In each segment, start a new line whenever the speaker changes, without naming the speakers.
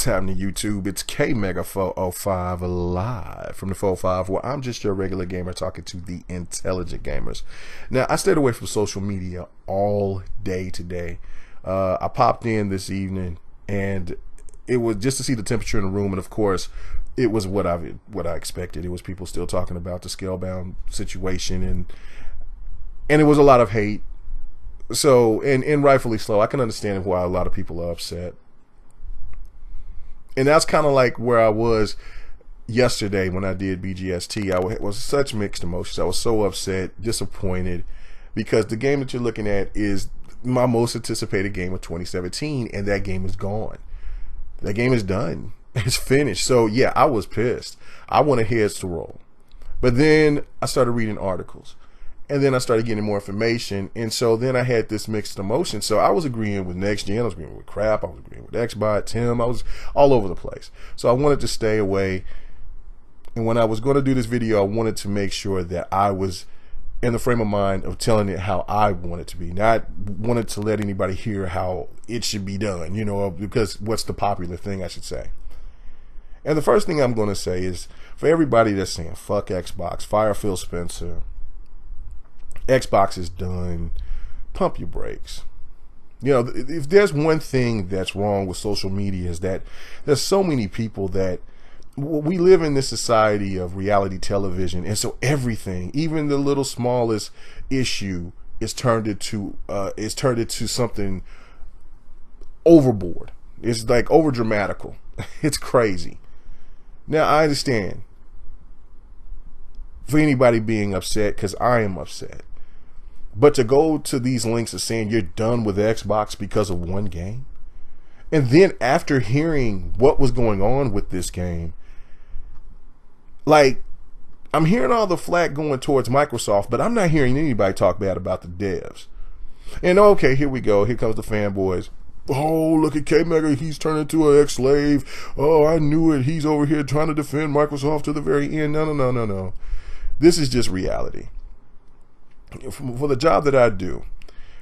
What's happening, YouTube? It's K Mega 405 live from the 405, where I'm just your regular gamer talking to the intelligent gamers. Now, I stayed away from social media all day today. I popped in this evening, and it was just to see the temperature in the room, and of course, it was what I expected. It was people still talking about the Scalebound situation, and it was a lot of hate. So, and rightfully so. I can understand why a lot of people are upset. And that's kind of like where I was yesterday when I did BGST. I was such mixed emotions. I was so upset, disappointed, because the game that you're looking at is my most anticipated game of 2017, and that game is gone. That game is done. It's finished. So yeah, I was pissed. I wanted heads to roll. But then I started reading articles. And then I started getting more information. And so then I had this mixed emotion. So I was agreeing with Next Gen. I was agreeing with Crap. I was agreeing with Xbox, Tim. I was all over the place. So I wanted to stay away. And when I was going to do this video, I wanted to make sure that I was in the frame of mind of telling it how I want it to be. Not wanted to let anybody hear how it should be done, you know, because what's the popular thing, I should say. And the first thing I'm going to say is, for everybody that's saying, fuck Xbox, fire Phil Spencer, Xbox is done, pump your brakes. You know, if there's one thing that's wrong with social media, is that there's so many people that we live in this society of reality television, and so everything, even the little smallest issue, is turned into something overboard. It's like over dramatical. It's crazy. Now I understand for anybody being upset, because I am upset. But to go to these links of saying you're done with Xbox because of one game, and then after hearing what was going on with this game, like, I'm hearing all the flack going towards Microsoft, but I'm not hearing anybody talk bad about the devs. And okay, here we go. Here comes the fanboys. Oh, look at K-Mega. He's turned into an ex-slave. Oh, I knew it. He's over here trying to defend Microsoft to the very end. No. This is just reality. For the job that I do,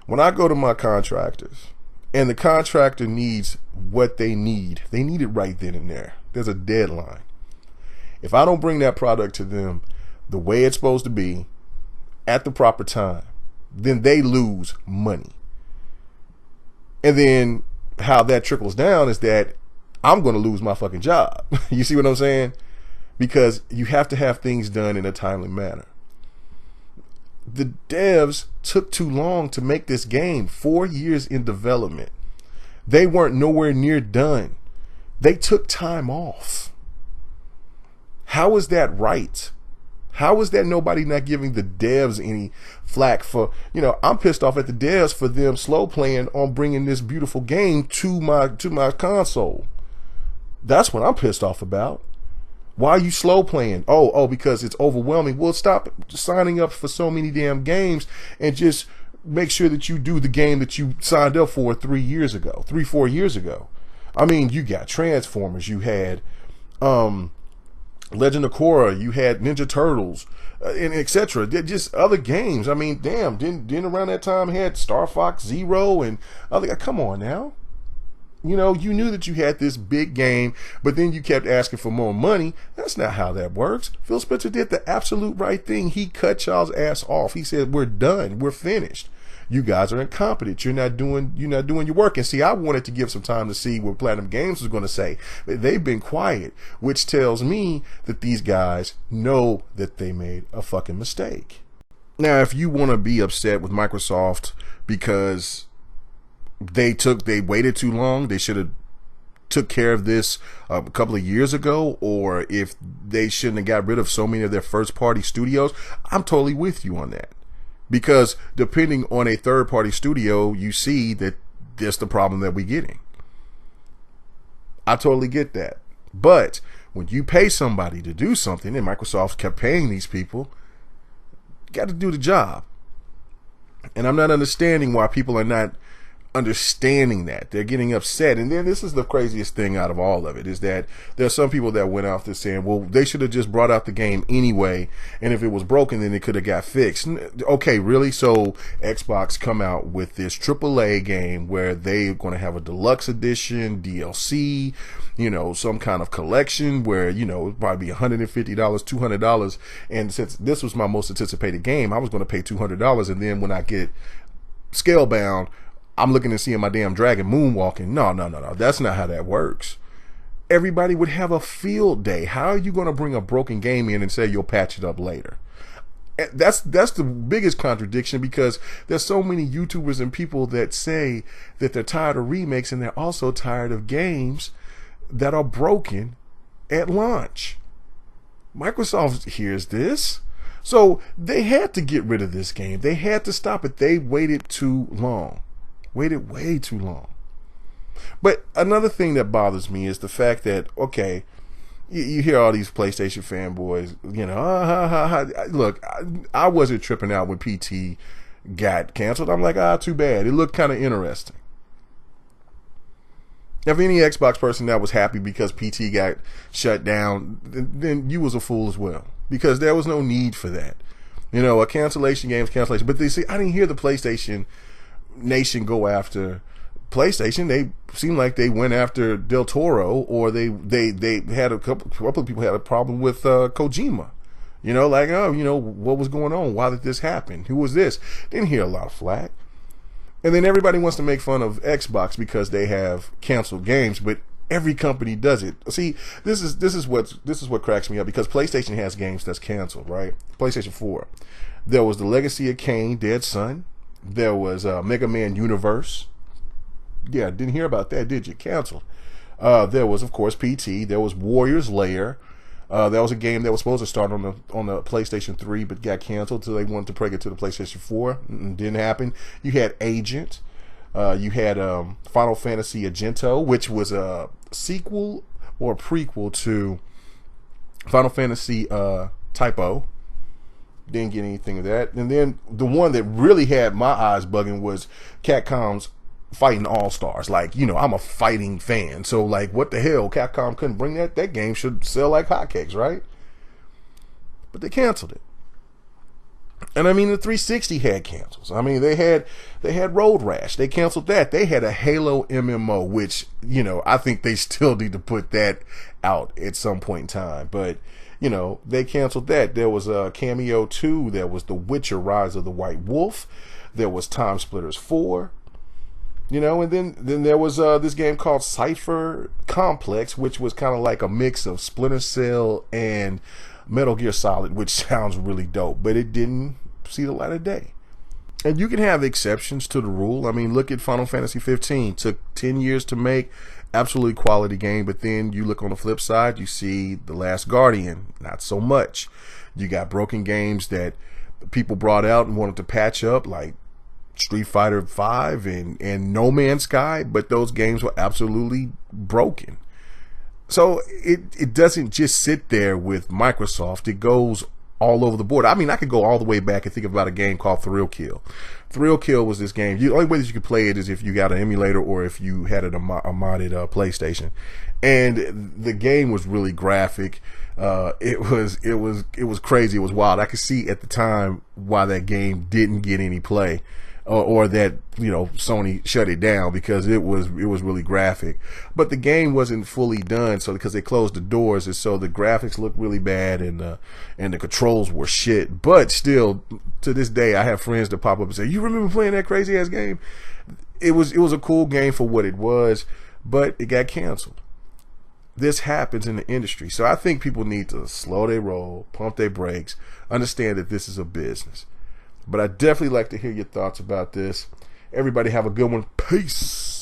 when I go to my contractors and the contractor needs what they need it right then and there. There's a deadline. If I don't bring that product to them the way it's supposed to be at the proper time, then they lose money. And then how that trickles down is that I'm going to lose my fucking job. You see what I'm saying? Because you have to have things done in a timely manner. The devs took too long to make this game. 4 years in development. They weren't nowhere near done. They took time off. How is that right? How is that nobody not giving the devs any flack for, you know, I'm pissed off at the devs for them slow playing on bringing this beautiful game to my console. That's what I'm pissed off about. Why are you slow playing? Oh, because it's overwhelming. Well, stop signing up for so many damn games and just make sure that you do the game that you signed up for 4 years ago. I mean, you got Transformers, you had Legend of Korra, you had Ninja Turtles, and etc. Just other games. I mean, damn, didn't around that time had Star Fox Zero and other. Come on now. You know, you knew that you had this big game, but then you kept asking for more money. That's not how that works. Phil Spencer did the absolute right thing. He cut y'all's ass off. He said, we're done. We're finished. You guys are incompetent. You're not doing your work. And see, I wanted to give some time to see what Platinum Games was going to say. They've been quiet, which tells me that these guys know that they made a fucking mistake. Now, if you want to be upset with Microsoft because they waited too long, they should have took care of this a couple of years ago, or if they shouldn't have got rid of so many of their first party studios, I'm totally with you on that. Because depending on a third party studio, you see that that's the problem that we're getting. I totally get that. But when you pay somebody to do something, and Microsoft kept paying these people, you got to do the job. And I'm not understanding why people are not understanding that. They're getting upset. And then this is the craziest thing out of all of it, is that there are some people that went out there saying, well, they should have just brought out the game anyway, and if it was broken, then it could have got fixed. Okay, really? So Xbox come out with this AAA game where they're going to have a deluxe edition, DLC, you know, some kind of collection where, you know, it'd probably be $150, $200. And since this was my most anticipated game, I was going to pay $200. And then when I get Scalebound, I'm looking and seeing my damn dragon moonwalking. No. That's not how that works. Everybody would have a field day. How are you going to bring a broken game in and say you'll patch it up later? That's the biggest contradiction, because there's so many YouTubers and people that say that they're tired of remakes, and they're also tired of games that are broken at launch. Microsoft hears this. So they had to get rid of this game. They had to stop it. They waited too long. Waited way too long. But another thing that bothers me is the fact that, okay, you hear all these PlayStation fanboys, you know, look, I wasn't tripping out when PT got canceled. I'm like, too bad. It looked kind of interesting. If any Xbox person that was happy because PT got shut down, then you was a fool as well, because there was no need for that. You know, a cancellation game is cancellation. But they see, I didn't hear the PlayStation Nation go after PlayStation. They seemed like they went after Del Toro, or they had a couple of people had a problem with Kojima. You know, like, oh, you know, what was going on? Why did this happen? Who was this? Didn't hear a lot of flack. And then everybody wants to make fun of Xbox because they have canceled games, but every company does it. See, this is what cracks me up, because PlayStation has games that's canceled, right? PlayStation 4. There was the Legacy of Kain, Dead Son. There was Mega Man Universe. Yeah, didn't hear about that, did you? Canceled. There was, of course, PT. There was Warrior's Lair. That was a game that was supposed to start on the PlayStation 3, but got canceled, so they wanted to bring it to the PlayStation 4. Didn't happen. You had Agent. You had Final Fantasy Argento, which was a sequel or a prequel to Final Fantasy Typo. Didn't get anything of that. And then the one that really had my eyes bugging was Capcom's Fighting All-Stars. Like, you know, I'm a fighting fan, so like, what the hell? Capcom couldn't bring that. That game should sell like hotcakes, right? But they canceled it. And I mean, the 360 had cancels. I mean, they had Road Rash. They canceled that. They had a Halo MMO, which, you know, I think they still need to put that out at some point in time. But, you know, they canceled that. There was a Cameo 2. There was The Witcher: Rise of the White Wolf. There was Time Splitters 4. You know, and then there was this game called Cypher Complex, which was kind of like a mix of Splinter Cell and Metal Gear Solid, which sounds really dope, but it didn't see the light of day. And you can have exceptions to the rule. I mean, look at Final Fantasy 15. Took 10 years to make. Absolutely quality game, but then you look on the flip side, you see The Last Guardian. Not so much. You got broken games that people brought out and wanted to patch up, like Street Fighter 5 and No Man's Sky, but those games were absolutely broken. So it doesn't just sit there with Microsoft. It goes all over the board. I mean, I could go all the way back and think about a game called Thrill Kill. Thrill Kill was this game. The only way that you could play it is if you got an emulator or if you had a modded PlayStation. And the game was really graphic. It was crazy. It was wild. I could see at the time why that game didn't get any play. Or that, you know, Sony shut it down, because it was really graphic. But the game wasn't fully done, so because they closed the doors, and so the graphics looked really bad, and the controls were shit. But still, to this day, I have friends that pop up and say, "You remember playing that crazy ass game?" It was a cool game for what it was, but it got canceled. This happens in the industry, so I think people need to slow their roll, pump their brakes, understand that this is a business. But I definitely like to hear your thoughts about this. Everybody have a good one. Peace.